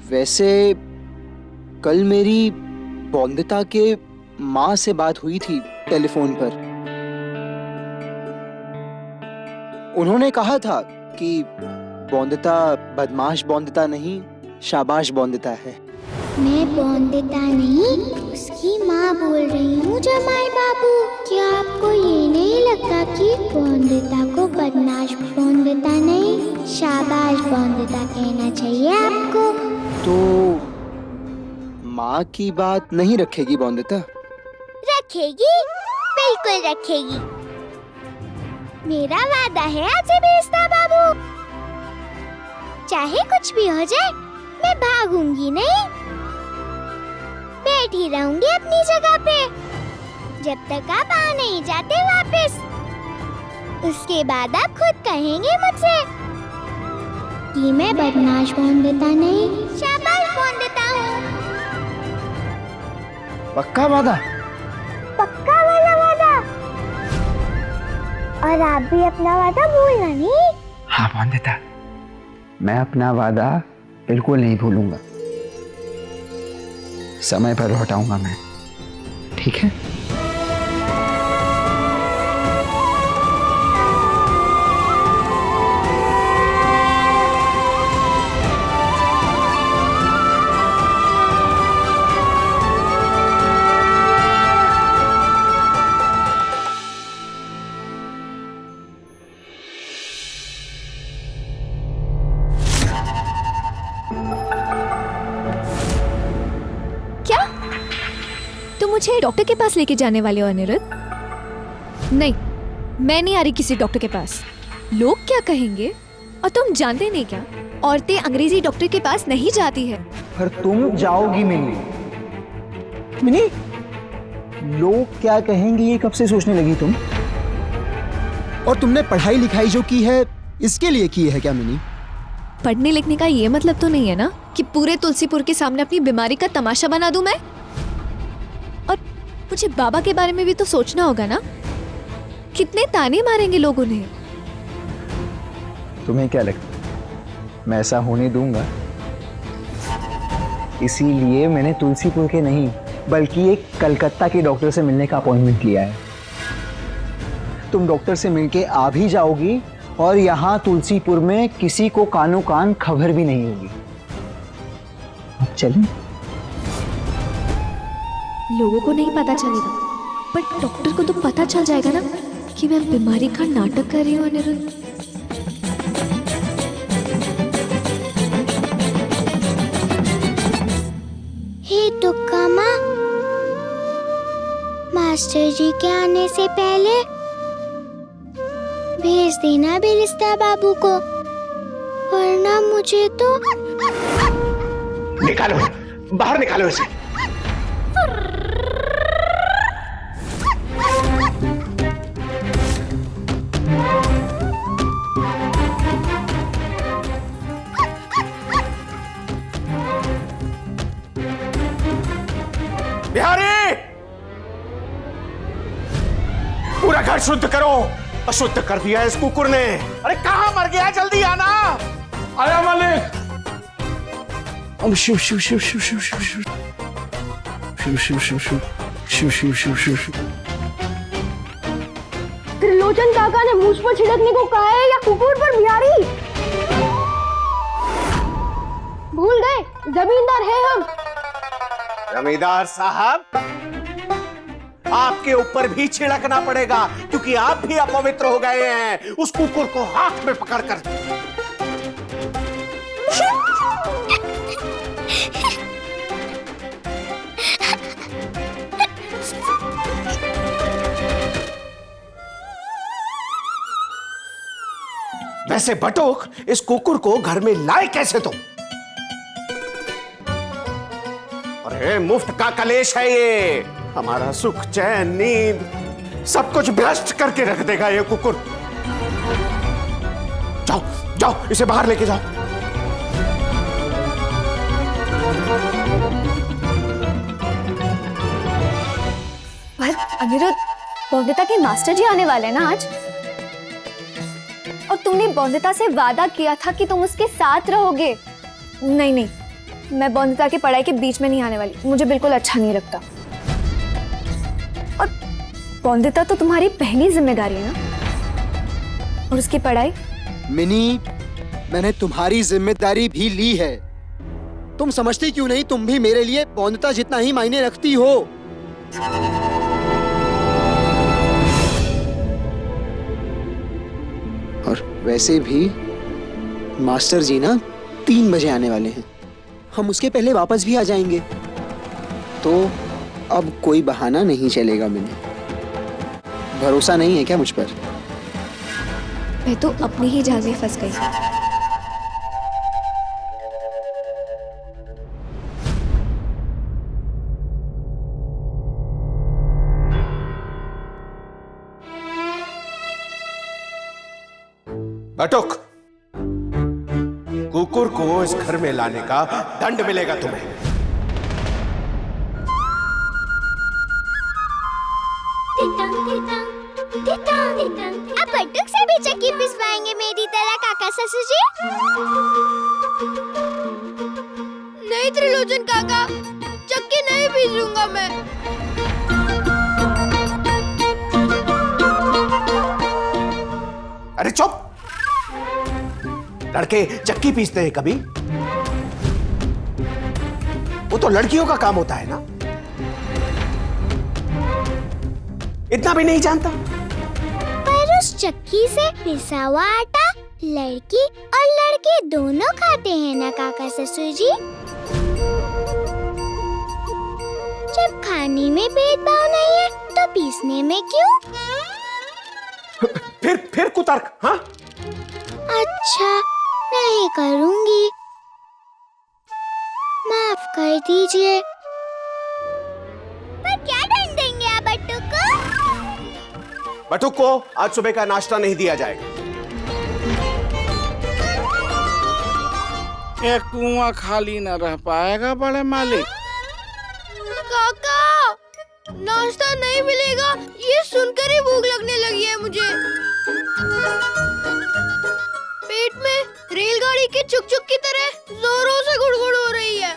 वैसे कल मेरी बौंदिता के माँ से बात हुई थी टेलीफोन पर। उन्होंने कहा था कि बौंदिता बदमाश बौंदिता नहीं, शाबाश बौंदिता है। मैं बौंदिता नहीं, उसकी माँ बोल रही हूँ जमाई बाबू। क्या आपको ये नहीं लगता कि बौंदिता को बदमाश बौंदिता नहीं, शाबाश बौंदिता कहना चाहिए आपको? तो माँ की बात नहीं रखेगी बौंदिता? रखेगी, बिल्कुल रखेगी। मेरा वादा है आपसे बेस्ता बाबू, चाहे कुछ भी हो जाए मैं भागूंगी नहीं, बैठी रहूंगी अपनी जगह पे जब तक आप आ नहीं जाते वापस। उसके बाद आप खुद कहेंगे मुझसे कि मैं बदमाश बौंदिता नहीं, शाबाश बौंदिता हूँ। पक्का वादा? पक्का वाला वादा। और आप भी अपना वादा भूलना नहीं। हाँ बौंदिता, मैं अपना वादा बिल्कुल नहीं भूलूंगा। समय पर लौटाऊंगा मैं, ठीक है? मुझे डॉक्टर के पास लेके जाने वाले हो अनिरुद्ध? नहीं, मैं नहीं आ रही किसी डॉक्टर के पास। लोग क्या कहेंगे? और तुम जानते नहीं क्या, औरतें अंग्रेजी डॉक्टर के पास नहीं जाती है। पर तुम जाओगी मिनी। मिनी, लोग क्या कहेंगे ये कब से सोचने लगी तुम? और तुमने पढ़ाई लिखाई जो की है इसके लिए की है क्या मिनी? पढ़ने लिखने का ये मतलब तो नहीं है ना कि पूरे तुलसीपुर के सामने अपनी बीमारी का तमाशा बना दूं मैं। और मुझे बाबा के बारे में भी तो सोचना होगा ना, कितने ताने मारेंगे लोग उन्हें। तुम्हें क्या लगता मैं ऐसा होने दूंगा? इसीलिए मैंने तुलसीपुर के नहीं बल्कि एक कलकत्ता के डॉक्टर से मिलने का अपॉइंटमेंट लिया है। तुम डॉक्टर से मिलके आ भी जाओगी और यहाँ तुलसीपुर में किसी को कानो कान खबर भी नहीं होगी। अब चलें? लोगों को नहीं पता चलेगा, पर डॉक्टर को तो पता चल जाएगा ना कि मैं बीमारी का नाटक कर रही हूँ अनिरुद्ध। हे तुक्का माँ, मास्टर जी के आने से पहले भेज देना बेरिस्ता बाबू को, वरना मुझे तो निकालो, बाहर निकालो इसे। बिहारी, पूरा घर शुद्ध करो। अशुद्ध कर दिया इस कुकुर ने। अरे कहाँ मर गया, जल्दी आना। आया मालिक। ओम शिव शिव शिव शिव शिव शिव शिव शिव शिव शिव शिव शिव शिव शिव शिव। त्रिलोचन काका ने मुझ पर छिड़कने को कहा है या कुकुर पर बिहारी? भूल गए, जमींदार है हम। जमींदार साहब, आपके ऊपर भी छिड़कना पड़ेगा क्योंकि आप भी अपवित्र हो गए हैं उस कुकुर को हाथ में पकड़कर। वैसे बटुक, इस कुकुर को घर में लाए कैसे तुम? अरे मुफ्त का कलेश है ये। हमारा सुख, चैन, नींद सब कुछ भ्रष्ट करके रख देगा ये कुकुर। जाओ जाओ, इसे बाहर लेके जाओ। पर अनिरुद्ध, बौंदिता के मास्टर जी आने वाले हैं ना आज, और तुमने बौंदिता से वादा किया था कि तुम उसके साथ रहोगे। नहीं नहीं, मैं बौंदिता की पढ़ाई के बीच में नहीं आने वाली, मुझे बिल्कुल अच्छा नहीं लगता। और बौंदिता तो तुम्हारी पहली जिम्मेदारी है ना, और उसकी पढ़ाई। मिनी, मैंने तुम्हारी जिम्मेदारी भी ली है। तुम समझती क्यों नहीं, तुम भी मेरे लिए बौंदिता जितना ही मायने रखती हो। और वैसे भी मास्टर जी ना 3 बजे आने वाले हैं, हम उसके पहले वापस भी आ जाएंगे, तो अब कोई बहाना नहीं चलेगा। मैंने भरोसा नहीं है क्या मुझ पर? मैं तो अपनी ही जाल में फंस गई। बटुक, कुकुर को इस घर में लाने का दंड मिलेगा तुम्हें। अब बटुक से भी चक्की पिसवाएंगे मेरी तरह काका ससुर जी? नहीं त्रिलोचन काका, चक्की नहीं पीसूंगा मैं। अरे चुप! लड़के चक्की पीसते हैं कभी? वो तो लड़कियों का काम होता है ना। इतना भी नहीं जानता? पर उस चक्की से पिसा हुआ आटा लड़की और लड़के दोनों खाते हैं ना काका ससुर जी? जब खाने में भेदभाव नहीं है तो पीसने में क्यों? फिर कुतर्क, हाँ? अच्छा, नहीं करूंगी, माफ कर दीजिए। पर क्या दंड देंगे आप बट्टू को? बटुक को आज सुबह का नाश्ता नहीं दिया जाएगा। ये कुआं खाली न रह पाएगा बड़े मालिक। काका, नाश्ता नहीं मिलेगा ये सुनकर ही भूख लगने लगी है मुझे। पेट में रेलगाड़ी के चुक चुक की तरह जोरों से गुड़गुड़ हो रही है।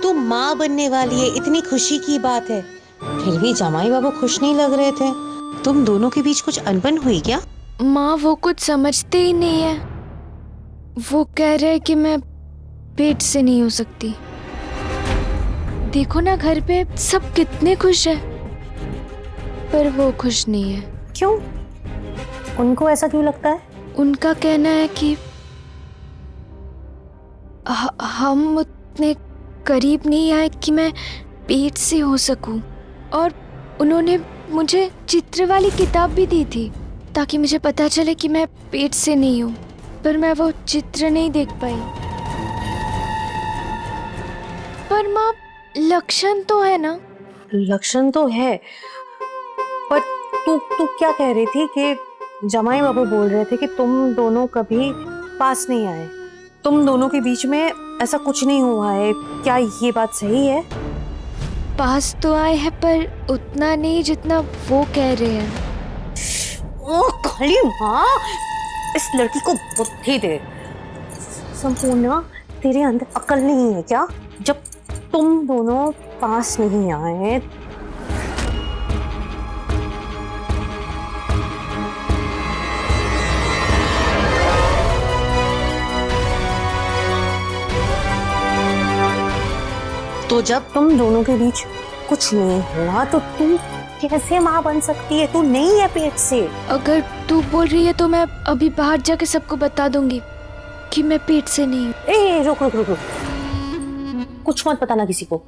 तू माँ बनने वाली है, इतनी खुशी की बात है, फिर भी जमाई बाबू खुश नहीं लग रहे थे। तुम दोनों के बीच कुछ अनबन हुई क्या? माँ वो कुछ समझते ही नहीं है। वो कह रहे कि मैं पेट से नहीं हो सकती। देखो ना घर पे सब कितने खुश है, पर वो खुश नहीं है। क्यों? उनको ऐसा क्यों लगता है? उनका कहना है कि हम उतने करीब नहीं आए कि मैं पेट से हो सकूं, और उन्होंने मुझे चित्र वाली किताब भी दी थी ताकि मुझे पता चले कि मैं पेट से नहीं हूँ, पर मैं वो चित्र नहीं देख पाई। पर माँ, लक्षण तो है ना? लक्षण तो है, पर तू क्या कह रही थी कि जमाई बाबू बोल रहे थे कि तुम दोनों कभी पास नहीं आए, तुम दोनों के बीच में ऐसा कुछ नहीं हुआ है, क्या ये बात सही है? पास तो आए हैं पर उतना नहीं जितना वो कह रहे हैं। ओ काली माँ, इस लड़की को बुद्धि दे। संपूर्णा, तेरे अंदर अकल नहीं है क्या? जब तुम दोनों पास नहीं आए तो जब तुम दोनों के बीच कुछ नहीं हुआ तो तू कैसे माँ बन सकती है? तू नहीं है पेट से। अगर तू बोल रही है तो मैं अभी बाहर जाके सबको बता दूंगी कि मैं पेट से नहीं हूँ। ए रुक रुक रुक रुक, कुछ मत बताना किसी को।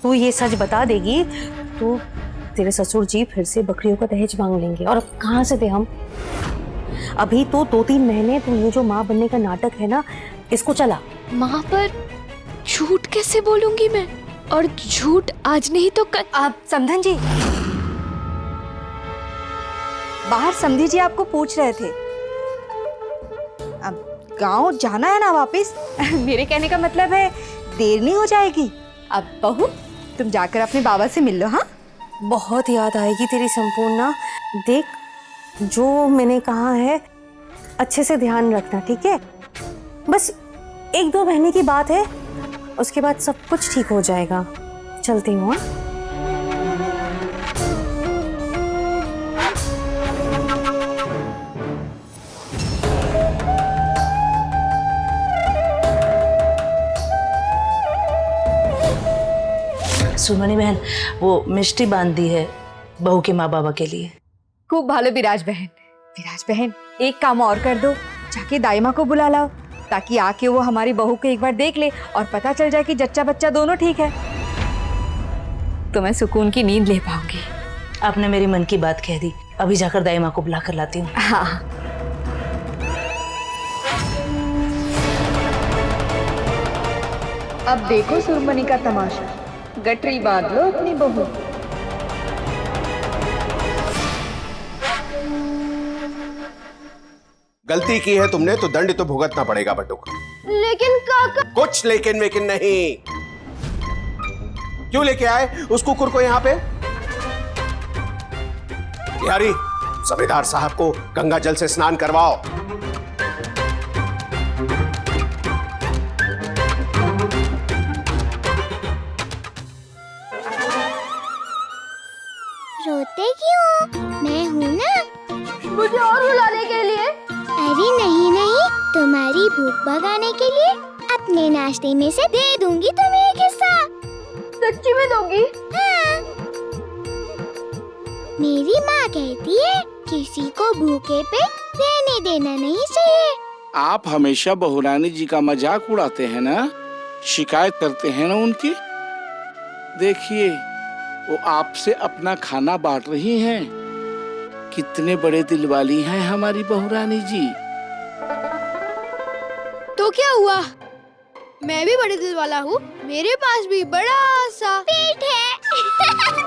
तू ये सच बता देगी तो तेरे ससुर जी फिर से बकरियों का दहेज मांग लेंगे, और अब कहाँ से दे हम? अभी तो 2-3 महीने तो ये जो माँ बनने का नाटक है ना, इसको चला। माँ, पर झूठ कैसे बोलूंगी मैं? और झूठ आज नहीं तो कल। आप समधन जी, बाहर समधी जी आपको पूछ रहे थे। अब गांव जाना है ना वापस। मेरे कहने का मतलब है देर नहीं हो जाएगी। अब बहू तुम जाकर अपने बाबा से मिल लो। हाँ, बहुत याद आएगी तेरी संपूर्णा। देख, जो मैंने कहा है अच्छे से ध्यान रखना, ठीक है? बस 1-2 महीने की बात है, उसके बाद सब कुछ ठीक हो जाएगा। चलती हूँ। हाँ? सुमनी बहन, वो मिष्टी बांध दी है बहू के माँ बाबा के लिए। खूब भालो विराज बहन। विराज बहन, एक काम और कर दो, जाके दाई माँ को बुला लाओ, ताकि आके वो हमारी बहू को एक बार देख ले और पता चल जाए कि जच्चा बच्चा दोनों ठीक है, तो मैं सुकून की नींद ले पाऊंगी। आपने मेरी मन की बात कह दी। अभी जाकर दाई माँ को बुला कर लाती हूँ। हाँ। अब देखो सुरमनी का तमाशा, गठरी बांध लो अपनी बहू। गलती की है तुमने तो दंड तो भुगतना पड़ेगा बटुक। लेकिन काका, कुछ लेकिन वेकिन नहीं। क्यों लेके आए उस कुकुर को यहाँ पे? यारी, जमींदार साहब को गंगा जल से स्नान करवाओ। रोते क्यों? मैं हूँ ना। मुझे और रुलाने के लिए? अरे नहीं नहीं, तुम्हारी भूख भगाने के लिए अपने नाश्ते में से दे दूंगी तुम्हें एक हिस्सा। सच्ची में दोगी? हाँ। मेरी माँ कहती है किसी को भूखे पे रहने देना नहीं चाहिए। आप हमेशा बहुरानी जी का मजाक उड़ाते हैं ना, शिकायत करते हैं ना उनकी। देखिए, वो आपसे अपना खाना बांट रही हैं। कितने बड़े दिल वाली हैं हमारी बहुरानी जी। तो क्या हुआ? मैं भी बड़े दिल वाला हूँ, मेरे पास भी बड़ा सा पेट है।